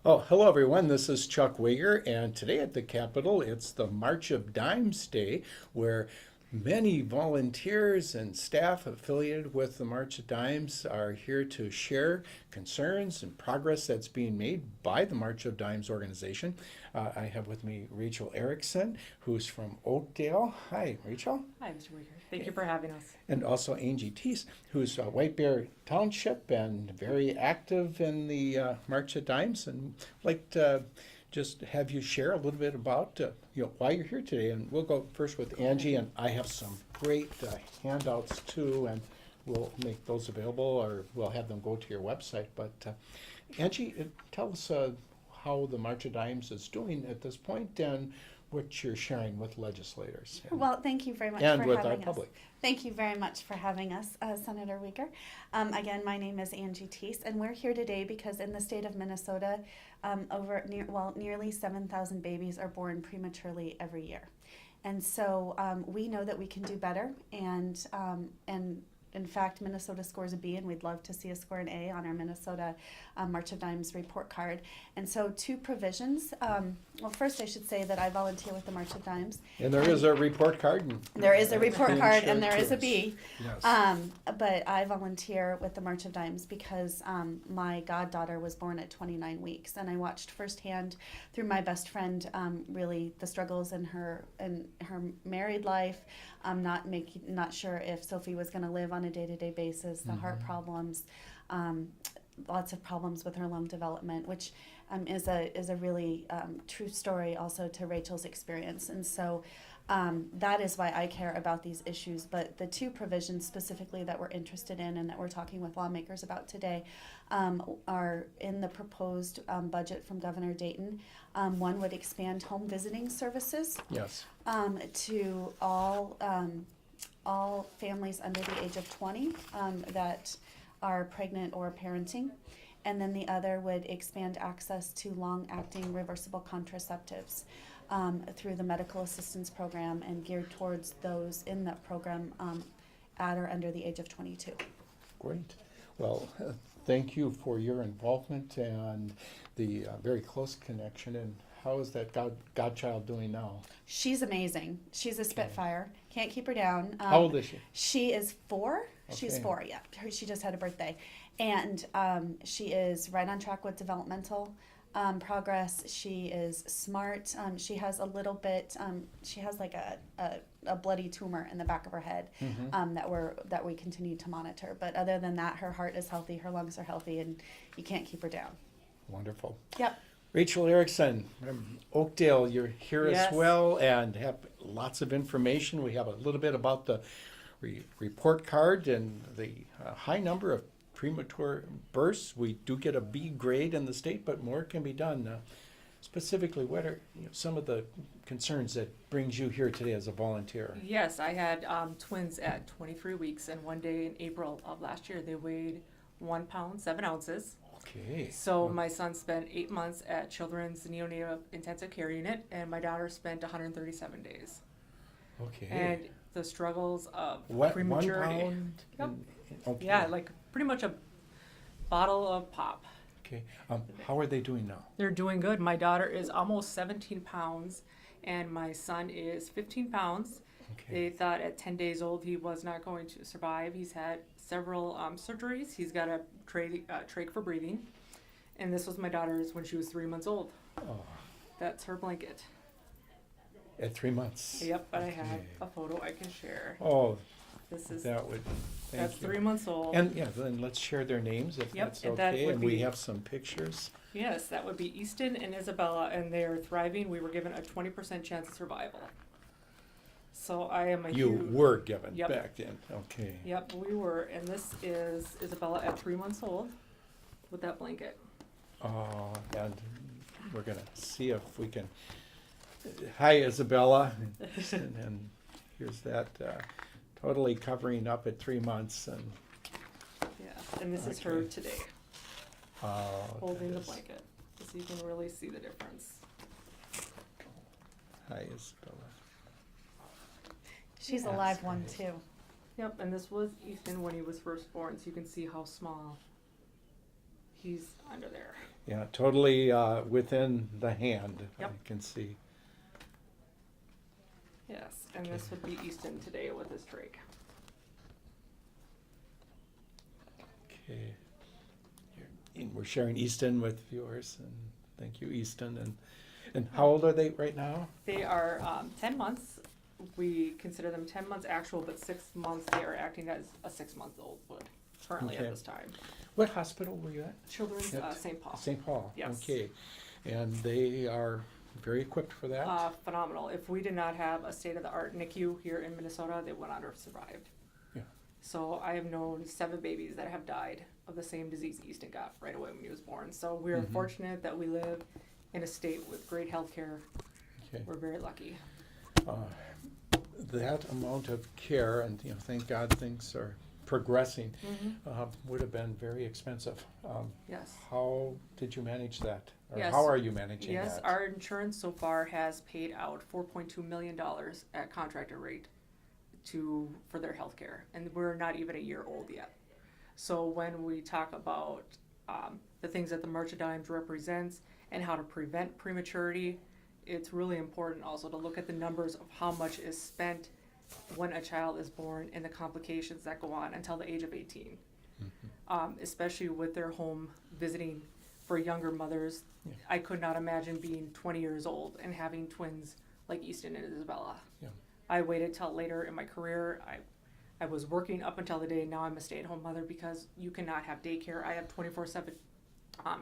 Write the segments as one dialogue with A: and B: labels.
A: Oh, hello everyone. This is Chuck Wiger, and today at the Capitol, it's the March of Dimes Day, where many volunteers and staff affiliated with the March of Dimes are here to share concerns and progress that's being made by the March of Dimes organization. I have with me Rachael Erickson, who's from Oakdale. Hi, Rachael.
B: Hi, Mr. Wiger. Thank you for having us.
A: And also Angie Thies, who's White Bear Township and very active in the March of Dimes. And I'd like to just have you share a little bit about why you're here today. And we'll go first with Angie, and I have some great handouts too, and we'll make those available, or we'll have them go to your website. But Angie, tell us how the March of Dimes is doing at this point, and what you're sharing with legislators.
C: Well, thank you very much
A: and
C: for
A: with
C: having
A: our
C: us.
A: public.
C: Thank you very much for having us, Senator Wiger. Again, my name is Angie Thies, and we're here today because in the state of Minnesota, nearly 7,000 babies are born prematurely every year. And so we know that we can do better, and in fact, Minnesota scores a B, and we'd love to see us score an A on our Minnesota March of Dimes report card. And so two provisions. Well, first I should say that I volunteer with the March of Dimes.
A: And there is a report card.
C: There is a report
A: being
C: card,
A: shared
C: and there
A: to
C: is a
A: us.
C: B.
A: Yes.
C: But I volunteer with the March of Dimes because my goddaughter was born at 29 weeks, and I watched firsthand through my best friend really the struggles in her married life. Not sure if Sophie was going to live on a day-to-day basis. The heart problems, lots of problems with her lung development, which is a really true story also to Rachel's experience, and so. That is why I care about these issues. But the two provisions specifically that we're interested in and that we're talking with lawmakers about today are in the proposed budget from Governor Dayton. One would expand home visiting services
A: Yes.
C: to all families under the age of 20 that are pregnant or parenting. And then the other would expand access to long-acting reversible contraceptives through the medical assistance program and geared towards those in that program at or under the age of 22.
A: Great. Well, thank you for your involvement and the very close connection. And how is that godchild doing now?
C: She's amazing. She's a Spitfire. Can't keep her down.
A: How old is she?
C: She is 4. She's
A: Okay.
C: 4, yeah. She just had a birthday. And she is right on track with developmental progress. She is smart. She has a little bit, she has like a bloody tumor in the back of her head that we continue to monitor. But other than that, her heart is healthy, her lungs are healthy, and you can't keep her down.
A: Wonderful.
C: Yep.
A: Rachel Erickson from Oakdale, you're here
B: Yes.
A: as well and have lots of information. We have a little bit about the report card and the high number of premature births. We do get a B grade in the state, but more can be done. Specifically, what are some of the concerns that brings you here today as a volunteer?
B: Yes, I had twins at 23 weeks, and one day in April of last year, they weighed 1 pound, 7 ounces.
A: Okay.
B: So my son spent 8 months at Children's Neonatal Intensive Care Unit, and my daughter spent 137 days.
A: Okay.
B: And the struggles of
A: What,
B: prematurity.
A: 1 pound?
B: Yep.
A: Okay.
B: Yeah, like pretty much a bottle of pop.
A: Okay. How are they doing now?
B: They're doing good. My daughter is almost 17 pounds, and my son is 15 pounds.
A: Okay.
B: They thought at 10 days old he was not going to survive. He's had several surgeries. He's got a trach for breathing. And this was my daughter's when she was 3 months old.
A: Oh,
B: That's her blanket.
A: at 3 months.
B: Yep, but I have
A: Okay.
B: a photo I can share.
A: Oh,
B: This is
A: that would.
B: that's
A: Thank you.
B: 3 months old.
A: And yeah, then let's share their names if
B: Yep,
A: that's
B: and that
A: okay.
B: would
A: And we
B: be-
A: have some pictures.
B: Yes, that would be Easton and Isabella, and they're thriving. We were given a 20% chance of survival. So I am a
A: You
B: huge.
A: were given
B: Yep.
A: back then. Okay.
B: Yep, we were, and this is Isabella at 3 months old with that blanket.
A: And we're gonna see if we can. Hi, Isabella. And here's that totally covering up at 3 months and.
B: Yeah, and this is her
A: Okay.
B: today,
A: that
B: holding the
A: is-
B: blanket, so you can really see the difference.
A: Hi, Isabella.
C: She's a
A: That's
C: live one,
A: nice.
C: too.
B: Yep, and this was Ethan when he was first born, so you can see how small He's under there.
A: Yeah, totally within the hand,
B: Yep.
A: I can see.
B: Yes, and this would be Easton today with his trach.
A: Okay. And we're sharing Easton with viewers, and thank you, Easton. And how old are they right now?
B: They are 10 months. We consider them 10 months actual, but 6 months they are acting as a 6-month-old would currently
A: Okay.
B: at this time.
A: What hospital were you at?
B: Children's
A: Yep.
B: St. Paul.
A: St. Paul.
B: Yes.
A: Okay. And they are very equipped for that?
B: Phenomenal. If we did not have a state-of-the-art NICU here in Minnesota, they would not have survived.
A: Yeah.
B: So I have known 7 babies that have died of the same disease Easton got right away when he was born. So we're
A: Mhm.
B: fortunate that we live in a state with great health care.
A: Okay.
B: We're very lucky.
A: That amount of care, and thank God things are progressing, would have been very expensive.
B: Yes.
A: How did you manage that? Or
B: Yes.
A: how are you managing
B: Yes,
A: that?
B: our insurance so far has paid out $4.2 million at contractor rate for their health care, and we're not even a year old yet. So when we talk about the things that the March of Dimes represents and how to prevent prematurity, it's really important also to look at the numbers of how much is spent when a child is born and the complications that go on until the age of 18. Especially with their home visiting for younger mothers.
A: Yeah.
B: I could not imagine being 20 years old and having twins like Easton and Isabella.
A: Yeah.
B: I waited till later in my career. I was working up until the day, now I'm a stay-at-home mother because you cannot have daycare. I have 24/7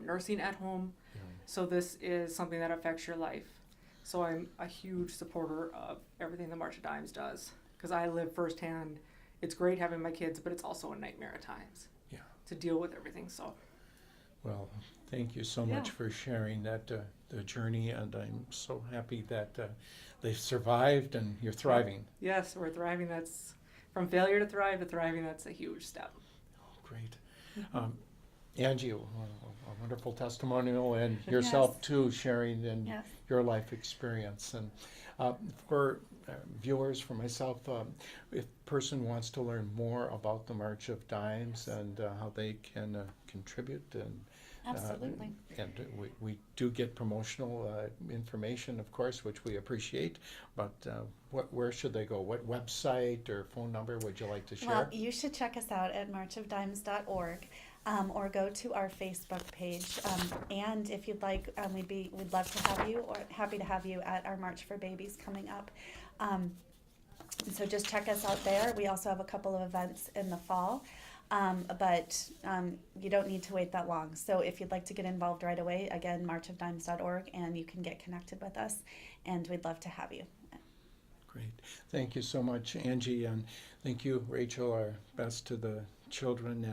B: nursing at home.
A: Yeah.
B: So this is something that affects your life. So I'm a huge supporter of everything the March of Dimes does because I live firsthand. It's great having my kids, but it's also a nightmare at times
A: Yeah.
B: to deal with everything. So
A: Well, thank you so much
B: Yeah.
A: for sharing that the journey, and I'm so happy that they've survived and you're thriving.
B: yes, we're thriving. That's from failure to thriving. That's a huge step.
A: Oh, great. Angie, a wonderful testimonial, and yourself
C: Yes.
A: too, sharing in
C: Yes.
A: your life experience. And for viewers, for myself, if a person wants to learn more about the March of Dimes and how they can contribute, and
C: Absolutely.
A: and we do get promotional information, of course, which we appreciate. But where should they go? What website or phone number would you like to share?
C: Well, you should check us out at marchofdimes.org. Or go to our Facebook page. And if you'd like, we'd love to have you, or happy to have you at our March for Babies coming up. So just check us out there. We also have a couple of events in the fall, but you don't need to wait that long. So if you'd like to get involved right away, again, marchofdimes.org, and you can get connected with us, and we'd love to have you.
A: Great. Thank you so much, Angie, and thank you, Rachael. Our best to the children,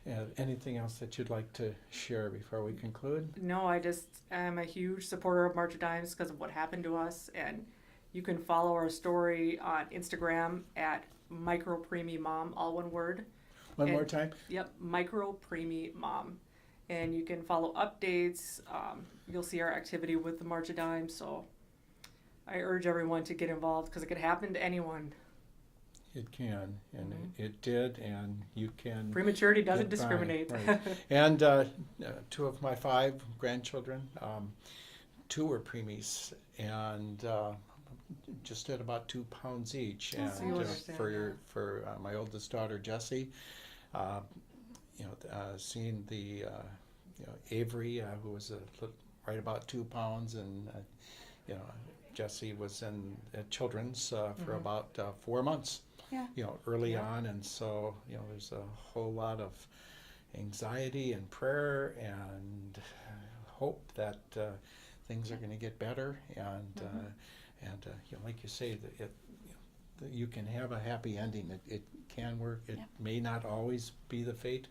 A: and anything else that you'd like to share before we conclude?
B: No, I just am a huge supporter of March of Dimes because of what happened to us. And you can follow our story on Instagram at micropreemie-mom, all one word.
A: One more
B: And-
A: time?
B: Yep, micropreemie-mom. And you can follow updates. You'll see our activity with the March of Dimes. So I urge everyone to get involved because it could happen to anyone.
A: It can, and it did, and you can.
B: Prematurity doesn't
A: get by,
B: discriminate.
A: right. And 2 of my 5 grandchildren, 2 were preemies, and just at about 2 pounds each.
B: Oh, so you
A: And
B: understand,
A: for my oldest daughter Jessie, seeing the Avery, who was right about 2 pounds, and Jessie was in children's for about 4 months.
C: Yeah.
A: Early
B: Yeah.
A: on, and so there's a whole lot of anxiety and prayer and hope that things are going to get better, and like you say, that you can have a happy ending. It can work. It may not always be the fate,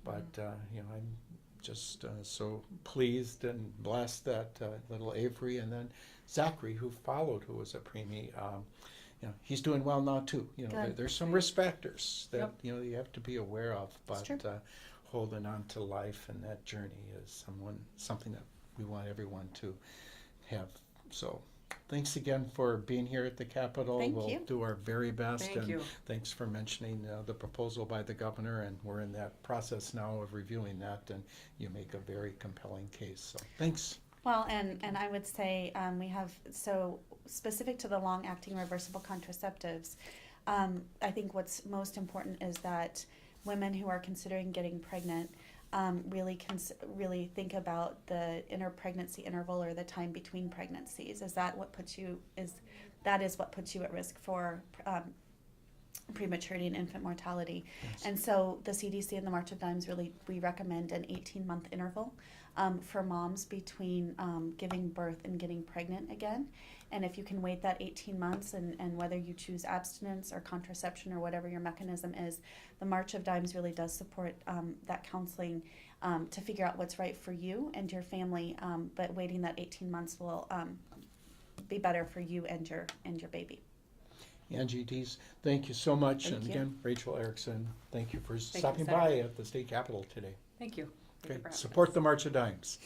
A: but I'm just so pleased and blessed that little Avery, and then Zachary, who followed, who was a preemie. He's doing well now too.
C: Good.
A: There's some risk factors that
B: Yep.
A: you have to be aware of, but
C: true.
A: holding on to life and that journey is something that we want everyone to have. So, thanks again for being here at the Capitol.
C: Thank
A: We'll
C: you.
A: do our very best.
B: Thank
A: and
B: you.
A: Thanks for mentioning the proposal by the governor, and we're in that process now of reviewing that, and you make a very compelling case. So thanks.
C: Well, and I would say we have, so specific to the long-acting reversible contraceptives, I think what's most important is that women who are considering getting pregnant really think about the pregnancy interval or the time between pregnancies. That is what puts you at risk for prematurity and infant mortality.
A: Yes.
C: And so the CDC and the March of Dimes we recommend an 18-month interval for moms between giving birth and getting pregnant again. And if you can wait that 18 months and whether you choose abstinence or contraception or whatever your mechanism is, the March of Dimes really does support that counseling to figure out what's right for you and your family, but waiting that 18 months will be better for you and your baby.
A: Angie, Thies, thank you so much.
C: Thank
A: and
C: you.
A: again, Rachael Erickson, thank you for
B: Thank you,
A: stopping
B: Senator.
A: by at the state capitol today.
B: Thank you. Thank you
A: Okay,
B: for having
A: support
B: us.
A: the March of Dimes.